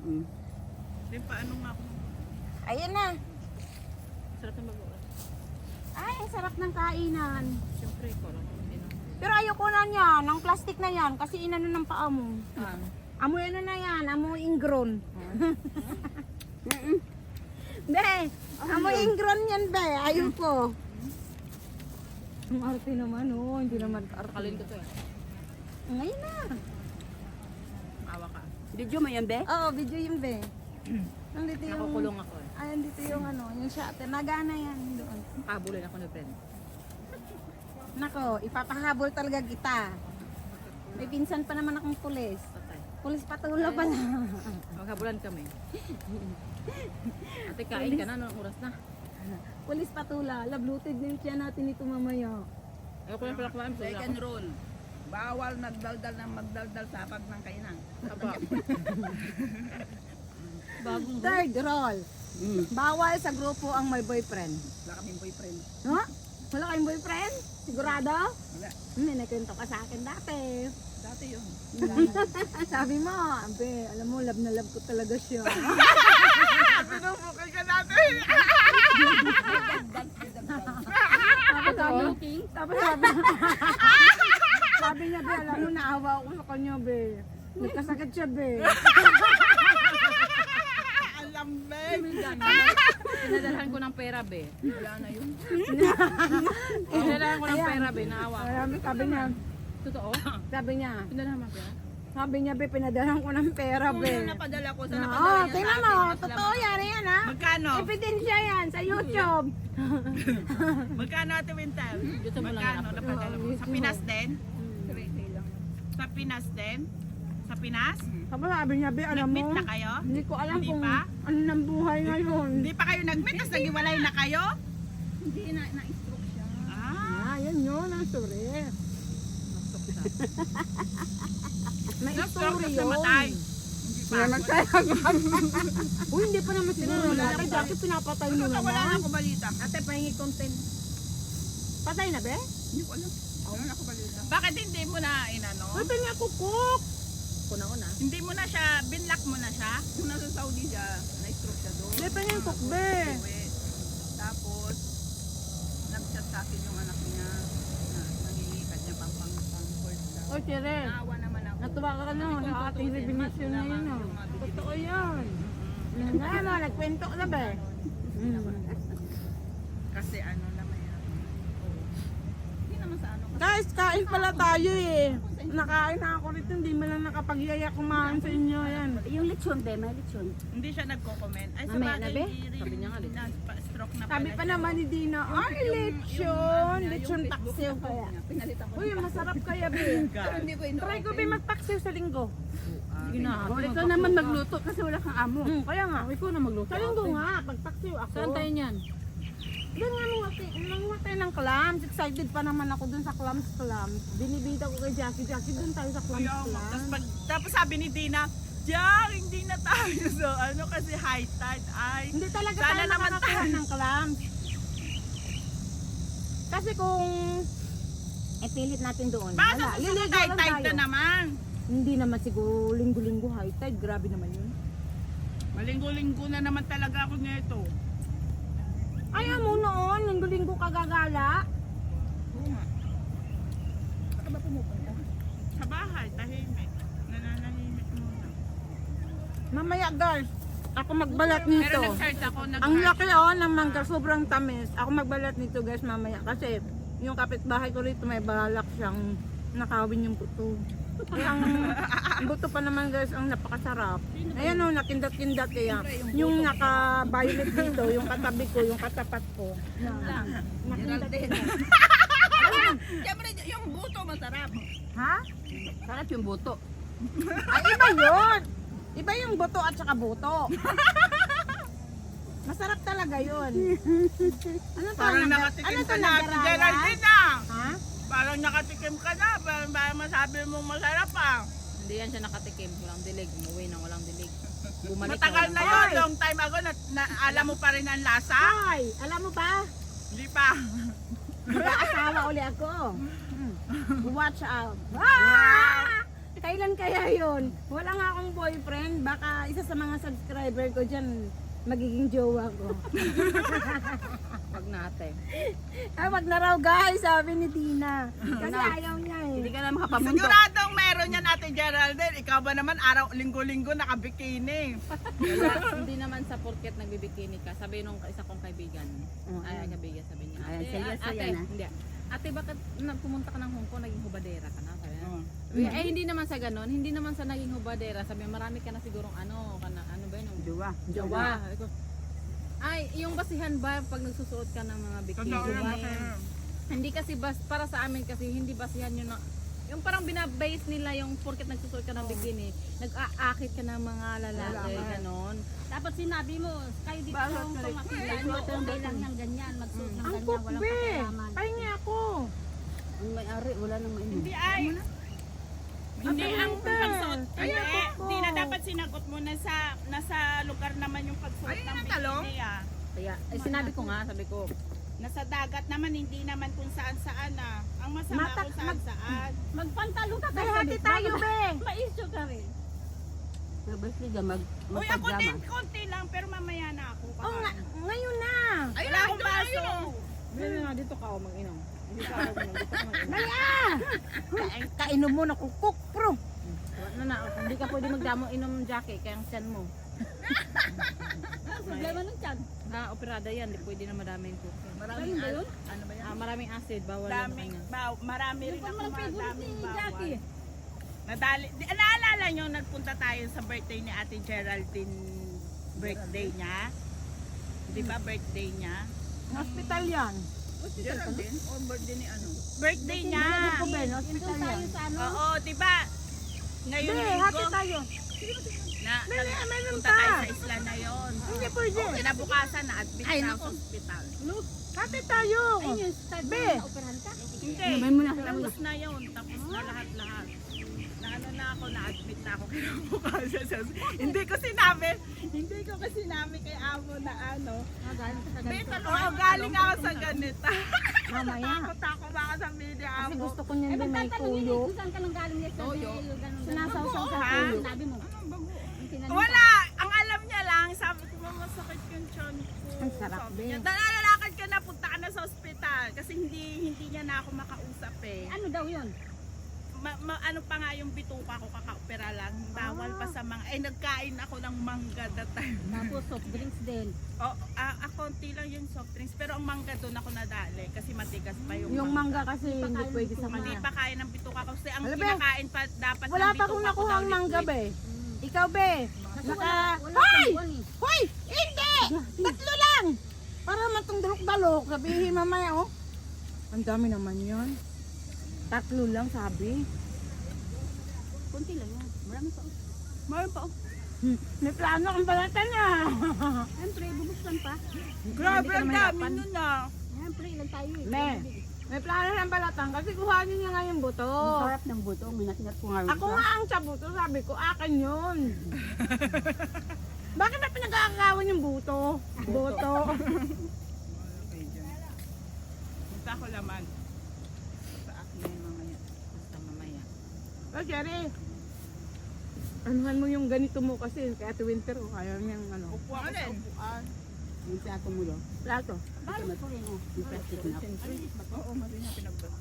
Di pa ano nga ako. Ayan na. Sarap ng bagoong. Ay, ang sarap ng kainan. Siyempre, parang hindi na. Pero ayoko na yan, ng plastic na yan, kasi inano ng paa mo. Ah. Amoy ano na yan, amoy ingron. Be, amoy ingron yan, be. Ayoko. Ang arte naman, oh. Hindi naman arte. Kalin ko to eh. Ngayon na. Awa ka. Video mo yan, be? Oo, video yun, be. Nandito yung... Nakukulong ako eh. Ay, nandito yung ano, yung shutter. Nagana yan doon. Kabulin ako ni friend. Nako, ipapahabol talaga kita. May pinsan pa naman akong pulis. Patay. Pulis patula pala. Maghabulan kami. Ate, kain ka na. Anong oras na? Pulis patula. Labluted din siya natin ito mamaya. Ayoko na pala kumain. Second rule. Bawal nagdaldal ng magdaldal sa hapag ng kainan. Aba. Bagong Third rule. Bawal sa grupo ang may boyfriend. Wala kaming boyfriend. Ha? Wala kayong boyfriend? Sigurado? Wala. May nakwento ka sa akin dati. Dati yun. Sabi mo, abe, alam mo, love na love ko talaga siya. Pinupukal ka natin! Tapos sabi niya, be, alam mo, naawa ako sa kanya, be. Nagkasakit siya, be. Alam, be! Pinadalhan ko ng pera, be. Wala na yun. Pinadalhan ko ng pera, be. Naawa ko. Sabi niya, Totoo? sabi niya, Pinadalhan mo pera? sabi niya, be, pinadalhan ko ng pera, Kung be. yung napadala ko sa Oo, napadala niya sa tingnan akin. mo, mas totoo lamang. yan, yan, ha? Magkano? Ebidensya yan sa YouTube. Magkano, Ate Winter? Dito mo lang Magkano? yan. Napadala mo? Sa Pinas din? 3K lang. Sa Pinas din? Sa Pinas? Tapos sabi niya, be, alam mo, Nag-meet na kayo? hindi ko alam Hindi kung pa? ano ng buhay ngayon. Hindi pa kayo nag-meet, tapos nag-iwalay na kayo? Hindi na-stroke siya. Ah! Yan yun, ang story. May Na-stroke story tapos namatay. yun. Hindi pa. Namatay agad. Uy, hindi pa naman siguro. Dati dati pinapatay mo Wala na naman. ako balita. Ate, pahingi content. Patay na, be? Hindi ko alam. Wala na ako balita. Bakit hindi mo na inano? Uy, pahingi ako cook. Una-una. Hindi mo na siya, binlock mo na siya? Kung nasa Saudi siya, na-stroke siya doon. Be, pahingi cook, be. Uwi. Tapos, nag-chat sa akin yung anak niya na nangingikat niya pang-comfort daw. Oy, Tere. Naawa naman ako. Natuwa ka na sa ating revelation na yun. oh. Totoo yan. Nga mo, nagkwento ka na, be. Kasi ano naman yan. Hindi naman sa ano. Guys, kain pala tayo eh. Nakain na ako rito, hindi mo lang nakapagyaya kumain sa inyo yan. Yung lechon, be, may lechon. Hindi siya nagko-comment. Ay, sa Mamaya na, bagay, be? hindi Sabi niya nga, rin na-stroke na Sabi pala pa siya. naman ni Dina, ay lechon, lechon paksiw kaya. Pinalitan ko. Uy, masarap kaya, be. Pero hindi ko ino-open. Try ko, be, magpaksiw sa linggo. Sige na. Ikaw naman magluto kasi wala kang amo. Kaya nga. Ikaw na magluto. Sa linggo nga, pagpaksiw ako. Saan tayo niyan? Doon nga nanguha tayo ng clams. Excited pa naman ako dun sa clams. Binibita ko kay Jackie, dun tayo sa clams. Tapos sabi ni Dina, Jack, hindi na tayo. So, ano kasi high tide. Ay, Hindi talaga Sana tayo naman makakakuha tayo. ng clams. Kasi kung ipilit natin doon, bakit wala. sa susunod Liligaw high lang tide tayo. na naman? Hindi naman siguro linggo-linggo high tide. Grabe naman yun. Malinggo-linggo na naman talaga ako nito. Ayaw mo noon, linggo-linggo kagagala. Oo nga. Saan ka ba pumupunta? Sa bahay, tahimik. Nananahimik muna. Mamaya guys, ako magbalat Pero nito. nag-search ako, Ang laki ng mangga, sobrang tamis. Ako magbalat nito guys mamaya kasi yung kapitbahay ko rito may balak siyang nakawin yung buto. Kaya ang buto pa naman guys ang napakasarap. Ayan o, nakindat-kindat kaya. Yung naka-violet dito, yung katabi ko, yung katapat ko. Nakindat-kindat. Siyempre, yung buto masarap. Ha? Sarap yung buto. Ay, iba yun! Iba yung buto at saka buto. Masarap talaga yun. Ano to? Parang nakatikim ano to, ka na, Ate nagaraya? Geraldine ah. Ha? Parang nakatikim ka na, parang masabi mo masarap ah. Hindi yan siya nakatikim, walang dilig, umuwi nang walang dilig. Bumalik Matagal na walang- yun, long time ago, alam mo pa rin ang lasa? Ay, alam mo ba? Hindi pa. Mag-aasawa uli ako. Watch out. Ah! Kailan kaya yun? Wala nga akong boyfriend. Baka isa sa mga subscriber ko dyan, magiging jowa ko. Wag natin. Ay, wag na raw guys, sabi ni Tina. Kasi ayaw niya eh. Hindi ka na makapamundo. Siguradong meron yan Ate Geraldine. Ikaw ba naman araw, linggo-linggo nakabikini? Wala, hindi naman sa porket nagbibikini ka. Sabi nung isa kong kaibigan. Ay, kaibigan sabi niya. Ayan, seryoso ate, yan, ah. hindi. Ate, bakit pumunta ka ng Hong Kong, naging hubadera ka na? Sabi niya. Oh. Eh, hindi naman sa ganon. Hindi naman sa naging hubadera. Sabi niya, marami ka na sigurong ano ba yun? Jowa. Jowa. Sabi ko, ay, yung basihan ba pag nagsusuot ka ng mga bikini? Hindi kasi para sa amin kasi hindi basihan yun na, yung parang binabase nila yung porket nagsusuot ka ng bikini, nag-aakit ka ng mga lalaki, ganon. Dapat sinabi mo, kayo dito Bakit sa Hong Kong, correct? makikita nyo, okay lang yung ganyan, magsuot ng Ang ganyan, walang kukbe. pakialaman. Pahingi ako. Ang may-ari, wala nang mainom. Hindi ay. Hindi ang pagsuot. Ay, Hindi, ako. hindi na dapat sinagot mo na nasa lugar naman yung pagsuot ng bikini ah. Kaya, sinabi ko nga, sabi ko, Nasa dagat naman, hindi naman kung saan-saan ah. Ang masama kung saan-saan. Magpantalo ka Be, hati tayo, be. Ma-issue ka rin. Nabasli ka Uy, ako magpagjama. din, konti lang, pero mamaya na ako. Oh, ngayon na. Ay, wala akong baso. Bili nga dito ka o mag-inom. Hindi ka ako mag-inom. Dito ka mag-inom. Dali ah. Kainom mo na kukuk, bro. Wala na, hindi ka pwede magdamo inom ng Jackie, kaya ang tiyan mo. Ano problema ng tiyan? Operada yan, di pwede na madaming cook. Ayun ba yun? Ano ba yan? Maraming acid, bawal yung Daming, kanya. marami rin Yung ako parang favorite daming ni bawal. Jackie. Naalala nyo, nagpunta tayo sa birthday ni Ate Geraldine, birthday niya. Di ba birthday niya? Hospital yan. Geraldine? O birthday ni ano? Birthday niya! Ako, Ben, Yung hospital doon yan. tayo sa ano? Oo, di ba? Ngayon Be, linggo, hati tayo. punta meron pa. tayo sa isla na yon. Hindi pwede. Kinabukasan na admit na sa hospital. Hati tayo. Ayun yung start Be. na operahan ka? Hindi, tapos na yun. Tapos na lahat-lahat. Na ano na ako, na-admit na ako kinabukasan. Hindi ko sinabi kay amo na ano. Galing ka sa ganito. Oo, galing ako sa ganito. Mamaya. Takot ako baka sabihin ni Kasi amo. gusto ko niyan Eh, din may magtatanungin kuyo. eh, kung saan ka nang galing yesterday? Toyo. Ganun, Sinasawsaw sa Ha? kuyo. Sinabi mo. Ang tinanong ka. Wala! Ang alam niya lang, sabi ko, mama, sakit yung tiyan ko. Ang sarap, Sabi be. niya, nalalakad ka na, punta ka na sa ospital. Kasi hindi niya na ako makausap eh. Ano daw yun? Ano pa nga yung bituka ko, kaka-opera lang. Bawal pa sa mga, nagkain ako ng mangga that time. Tapos soft drinks din. Konti lang yung soft drinks, pero ang mangga doon ako nadali kasi matigas pa yung, Yung mangga kasi hindi kaya pwede sa Hindi kanya. pa kaya ng bituka ko kasi ang Alam, be, kinakain pa dapat Wala ng pa bituka akong ko nakuha daw ang mangga, liquid. be. Ikaw, be. Naka... Wala Hoy! kang buwan eh. Hoy! Hindi! Tatlo lang! Para matong dalok-dalok. Sabihin mamaya, oh. Ang dami naman yan. Tatlo lang, sabi. Kunti lang yan. Marami pa. Mayroon pa. May plano kang balatan niya. Siyempre, bubuksan pa. Grabe, ang dami nun ah. Siyempre, ilan tayo eh. Me. May plano ng balatan kasi kuhanin niya nga yung buto. Ang sarap ng buto, minatinat ko nga. Ako nga ang sa buto, sabi ko, akin yun. Bakit na pinag-aagawan yung buto? Buto. Punta ko laman. Sa akin na yung mamaya. Basta mamaya. Oh, Jerry. Anuhan mo yung ganito mo kasi, kaya winter, oh, ayaw niyang ano. Upuan ko sa upuan. Yung plato mo yun. Plato. Balo ko rin oh. Yung plastic na. Oo, mali na pinagbasa.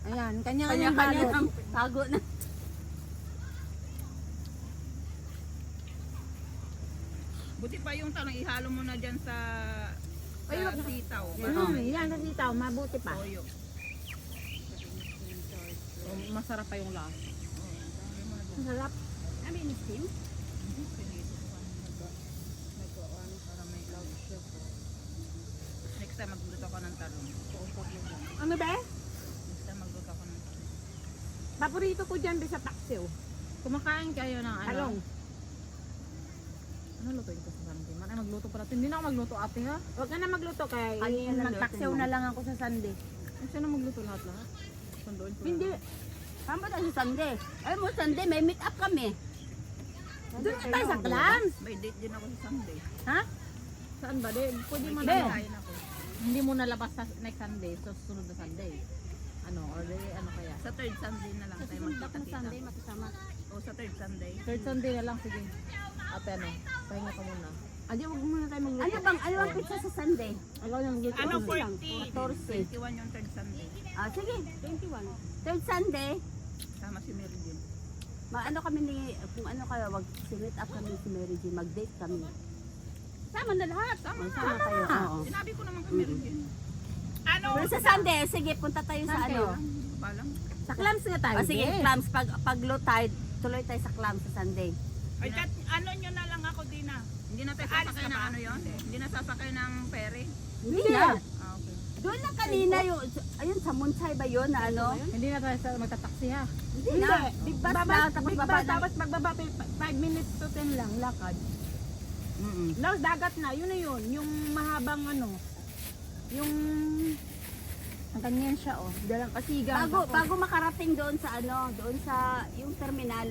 Ayan, kanya-kanyang balot. Tago na. Buti pa yung tanong, ihalo mo na dyan sa sitaw. Yan, kasi tao, mabuti pa. Toyo. Masarap pa yung lasa. Ang sarap. Ano yung steam? Para may love siya po. Next time magluto ko ng talong. Ano ba? Next time magluto ko ng talong. Paborito ko dyan, sa paksiw. Kumakain kayo ng ano? Talong. Ano lutuin ko sa Sunday? Man, ay magluto pala. Hindi na ako magluto ate ha. Huwag ka na magluto kay Ano yan ang magpaksiw luto mo? na lang ako sa Sunday. Ay, siya na magluto lahat-lahat. Sundoin ko. Hindi. Saan ba tayo sa Sunday? Ay mo, Sunday, may meet up kami. Doon na tayo sa clams. May date din ako sa Sunday. Ha? Saan ba? Pwede mo Be. na kain ako. Hindi mo nalabas sa next Sunday. So, susunod na Sunday. ano, or ano kaya? Sa third Sunday na lang Sa tayo susunod na magkita-kita. Sunday, makisama. O sa third Sunday. Third Sunday na lang, sige. Ate, ano, pahinga ka muna. Adi, wag muna tayo magluto. Ano bang pizza sa Sunday? Ikaw na magluto. Ano, 14. 14? 21 yung third Sunday. Ah, sige, 21. Third Sunday, Sama si Mary Jane. ano kami ni, kung ano kayo, mag-meet up kami si Mary Jane, mag-date kami. Sama na lahat. Sama kayo. Oo. Sinabi ko naman kay Mary Jane. Ano? Pero sa Sunday, sige, punta tayo sa ano. Balang. Sa clams nga tayo. O sige, clams, pag low tide, tuloy tayo sa clams sa Sunday. Ay, ano nyo na lang ako din ah. Hindi na tayo Alis sasakay ka ng ba? ano yon? Hindi na sasakay ng ferry. Hindi na. Ah, okay. Doon lang kanina yung, ayun, sa Munsay ba yun na ano? Hindi na tayo magtataksi ha. Hindi na. Big bus na, tapos Big baba bus, na. tapos magbaba 5 minutes to 10 lang, lakad. Tapos dagat na, yun na yun. Yung mahabang ano, yung ang kanyan siya oh, dalang kasigang. Bago makarating doon sa ano, doon sa yung terminal.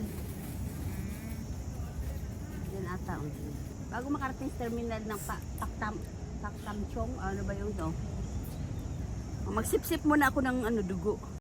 Yan ata. Bago makarating sa terminal ng Paktamchong, ano ba yung to? Magsip-sip muna ako ng ano dugo.